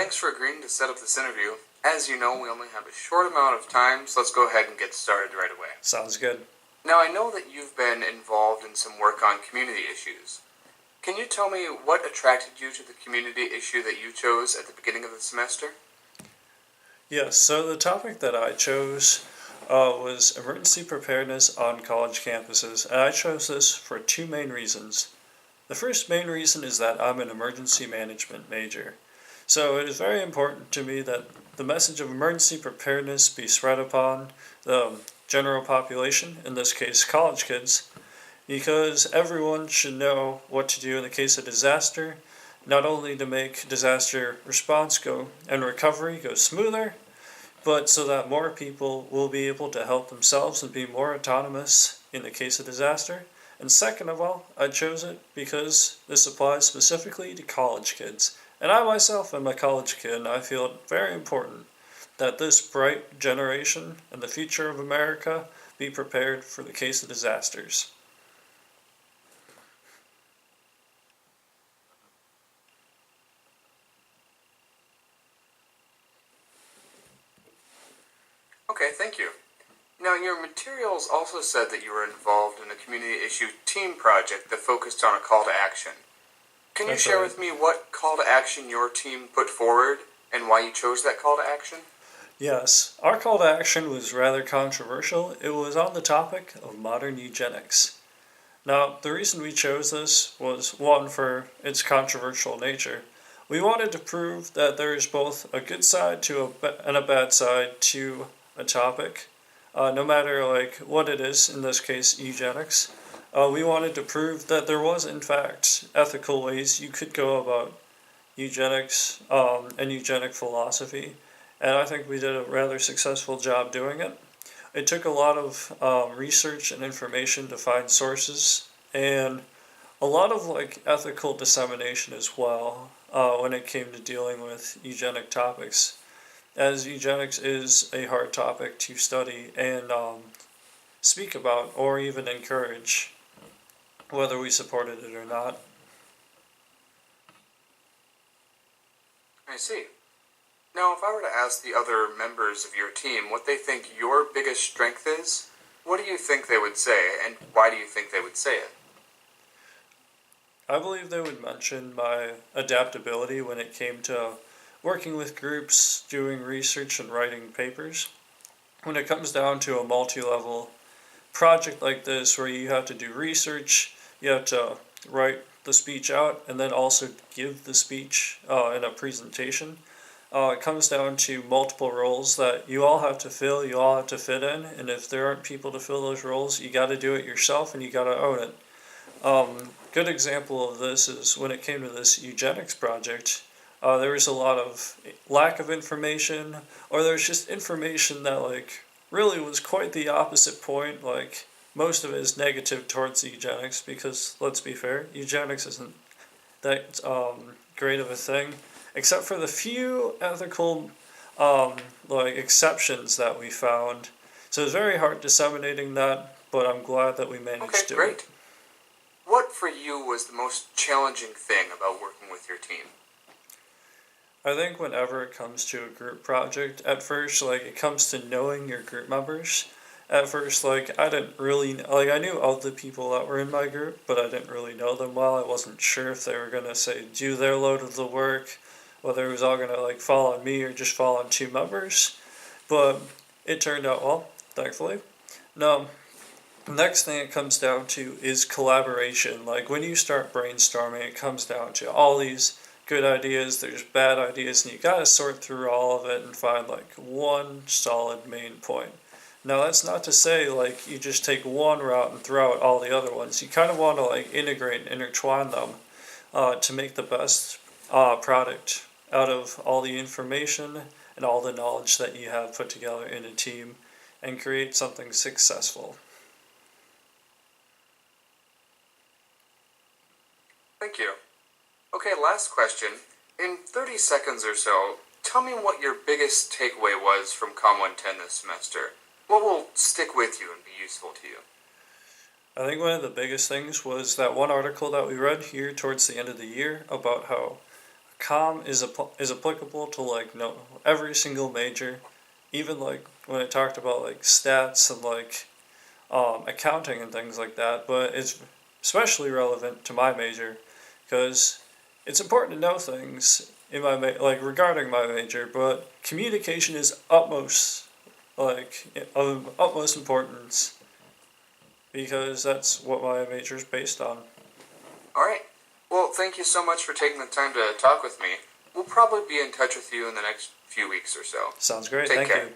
thanks for agreeing to set up this interview. As you know, we only have a short amount of time, so let's go ahead and get started right away. Sounds good. Now, I know that you've been involved in some work on community issues. Can you tell me what attracted you to the community issue that you chose at the beginning of the semester? Yes, so the topic that I chose was emergency preparedness on college campuses, and I chose this for two main reasons. The first main reason is that I'm an emergency management major. So it is very important to me that the message of emergency preparedness be spread upon the general population, in this case college kids, because everyone should know what to do in the case of disaster, not only to make disaster response and recovery go smoother, but so that more people will be able to help themselves and be more autonomous in the case of disaster. And second of all, I chose it because this applies specifically to college kids. And I myself am a college kid, and I feel it very important that this bright generation and the future of America be prepared for the case of disasters. Okay, thank you. Now, your materials also said that you were involved in a community issue team project that focused on a call to action. Can you share with me what call to action your team put forward and why you chose that call to action? Yes, our call to action was rather controversial. It was on the topic of modern eugenics. Now, the reason we chose this was, one, for its controversial nature. We wanted to prove that there is both a good side and a bad side to a topic, no matter what it is, in this case eugenics. We wanted to prove that there was in fact ethical ways you could go about eugenics and eugenic philosophy, and I think we did a rather successful job doing it. It took a lot of research and information to find sources, and a lot of ethical dissemination as well when it came to dealing with eugenic topics, as eugenics is a hard topic to study and speak about or even encourage, whether we supported it or not. I see. Now, if I were to ask the other members of your team what they think your biggest strength is, what do you think they would say, and why do you think they would say it? I believe they would mention my adaptability when it came to working with groups, doing research, and writing papers. When it comes down to a multi-level project like this where you have to do research, you have to write the speech out, and then also give the speech in a presentation, it comes down to multiple roles that you all have to fill, you all have to fit in, and if there aren't people to fill those roles, you got to do it yourself and you got to own it. Good example of this is when it came to this eugenics project, there was a lot of lack of information, or there was just information that really was quite the opposite point. Most of it is negative towards eugenics because, let's be fair, eugenics isn't that great of a thing, except for the few ethical exceptions that we found. So it's very hard disseminating that, but I'm glad that we managed to. Okay, great. What for you was the most challenging thing about working with your team? I think whenever it comes to a group project, at first, it comes to knowing your group members. At first, I didn't really, I knew all the people that were in my group, but I didn't really know them well. I wasn't sure if they were going to, do their load of the work, whether it was all going to, fall on me or just fall on two members. But it turned out well, thankfully. Now, the next thing it comes down to is collaboration. When you start brainstorming, it comes down to all these good ideas, there's bad ideas, and you gotta sort through all of it and find one solid main point. Now that's not to say you just take one route and throw out all the other ones. You kind of want to integrate and intertwine them to make the best product out of all the information and all the knowledge that you have put together in a team and create something successful. Thank you. Okay, last question. In 30 seconds or so, tell me what your biggest takeaway was from Comm 110 this semester. What will stick with you and be useful to you? I think one of the biggest things was that one article that we read here towards the end of the year about how comm is applicable to like no every single major, even like when it talked about like stats and like accounting and things like that. But it's especially relevant to my major because it's important to know things in my like regarding my major. But communication is of utmost importance because that's what my major is based on. All right. Well, thank you so much for taking the time to talk with me. We'll probably be in touch with you in the next few weeks or so. Sounds great. Take Thank care. you.